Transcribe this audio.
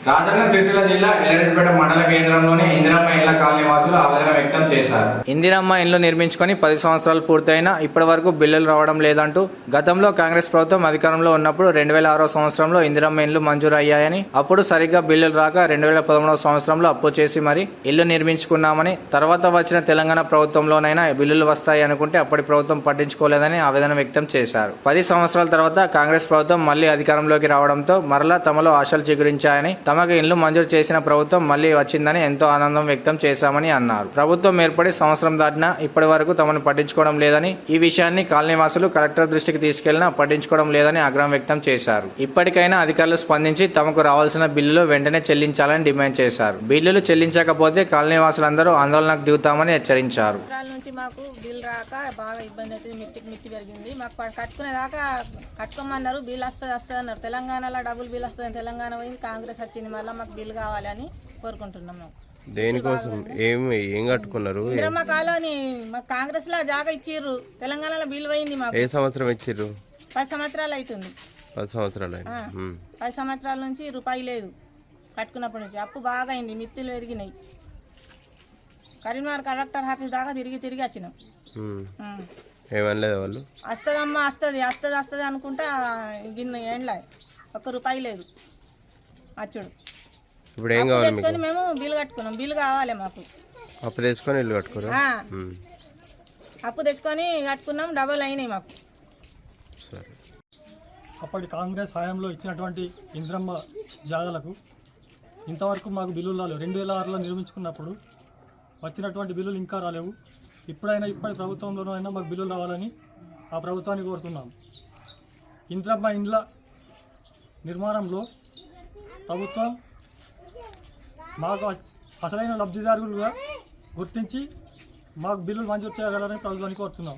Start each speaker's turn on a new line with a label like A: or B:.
A: రాజన్న సిరిసిల్ల జిల్లా ఎల్లరెడ్డిపేట మండల కేంద్రంలోని ఇందిరమ్మ ఇళ్ల కాలనీ వాసులు ఆవేదన వ్యక్తం చేశారు. ఇందిరమ్మ ఇళ్లు నిర్మించుకొని 10 సంవత్సరాలు పూర్తయినా ఇప్పటి వరకు బిల్లులు రావడం లేదంటూ గతంలో కాంగ్రెస్ ప్రభుత్వం అధికారంలో ఉన్నప్పుడు 2006 సంవత్సరంలో ఇందిరమ్మ ఇళ్లు మంజూరు అయ్యాయని, అప్పుడు సరిగ్గా బిల్లులు రాక 2013 సంవత్సరంలో అప్పు చేసి మరి ఇల్లు నిర్మించుకున్నామని, తర్వాత వచ్చిన తెలంగాణ ప్రభుత్వంలోనైనా బిల్లులు వస్తాయి అనుకుంటే అప్పటి ప్రభుత్వం పట్టించుకోలేదని ఆవేదన వ్యక్తం చేశారు. 10 సంవత్సరాల తర్వాత కాంగ్రెస్ ప్రభుత్వం మళ్లీ అధికారంలోకి రావడంతో మరలా తమలో ఆశలు చిగురించాయని, తమకు ఇల్లు మంజూరు చేసిన ప్రభుత్వం మళ్లీ వచ్చిందని ఎంతో ఆనందం వ్యక్తం చేశామని అన్నారు. ప్రభుత్వం ఏర్పడి సంవత్సరం దాటినా ఇప్పటి వరకు తమను పట్టించుకోవడం లేదని, ఈ విషయాన్ని కాలనీవాసులు కలెక్టర్ దృష్టికి తీసుకెళ్లినా పట్టించుకోవడం లేదని ఆగ్రహం వ్యక్తం చేశారు. ఇప్పటికైనా అధికారులు స్పందించి తమకు రావాల్సిన బిల్లులు వెంటనే చెల్లించాలని డిమాండ్ చేశారు. బిల్లులు చెల్లించకపోతే కాలనీవాసులందరూ ఆందోళనకు దిగుతామని హెచ్చరించారు.
B: మాకు బిల్ రాక బాగా ఇబ్బంది అవుతుంది. మిట్టి పెరిగింది. మాకు కట్టుకునేదాకా కట్టుకోమన్నారు. బిల్ వస్తుంది అన్నారు. తెలంగాణలో డబుల్ బిల్ వస్తుంది. తెలంగాణ పోయింది, కాంగ్రెస్ వచ్చింది. మళ్ళీ మాకు బిల్ కావాలని కోరుకుంటున్నాం. మేము
C: దేనికోసం ఏం కట్టుకున్నారు?
B: ఇందిరమ్మ కాలనీ మాకు కాంగ్రెస్ లో జాగా ఇచ్చిర్రు. తెలంగాణలో బిల్ పోయింది. మాకు
C: ఏ సంవత్సరం ఇచ్చిర్రు?
B: 10 సంవత్సరాలు అవుతుంది.
C: 10 సంవత్సరాలు
B: 10 సంవత్సరాల నుంచి రూపాయి లేదు. కట్టుకున్నప్పటి నుంచి అప్పు బాగా అయింది. మిత్తులు పెరిగినాయి. కరీంనగర్ కలెక్టర్ ఆఫీస్ దాకా తిరిగి వచ్చినాం.
C: ఏమనలేదు వాళ్ళు?
B: వస్తుందమ్మా వస్తుంది అనుకుంటా గిన్నె ఏండ్ల ₹1 లేదు అచ్చుడు.
C: ఇప్పుడు ఏం కావాలి?
B: తెచ్చుకొని మేము బిల్లు కట్టుకున్నాం. బిల్లు కావాలి మాకు.
C: అప్పు తెచ్చుకొని ఇల్లు కట్టుకోరు?
B: అప్పు తెచ్చుకొని కట్టుకున్నాం. డబల్ అయినాయి మాకు.
C: సరే.
D: అప్పటి కాంగ్రెస్ హయాంలో ఇచ్చినటువంటి ఇందిరమ్మ జాగాలకు ఇంతవరకు మాకు బిల్లులు రాలేవు. 2006లో నిర్మించుకున్నప్పుడు వచ్చినటువంటి బిల్లులు ఇంకా రాలేవు. ఇప్పటి ప్రభుత్వంలోనైనా మాకు బిల్లులు రావాలని ఆ ప్రభుత్వాన్ని కోరుతున్నాం. ఇందిరమ్మ ఇండ్ల నిర్మాణంలో ప్రభుత్వం మాకు అసలైన లబ్ధిదారులుగా గుర్తించి మాకు బిల్లులు మంజూరు చేయగలరని ప్రభుత్వాన్ని కోరుతున్నాం.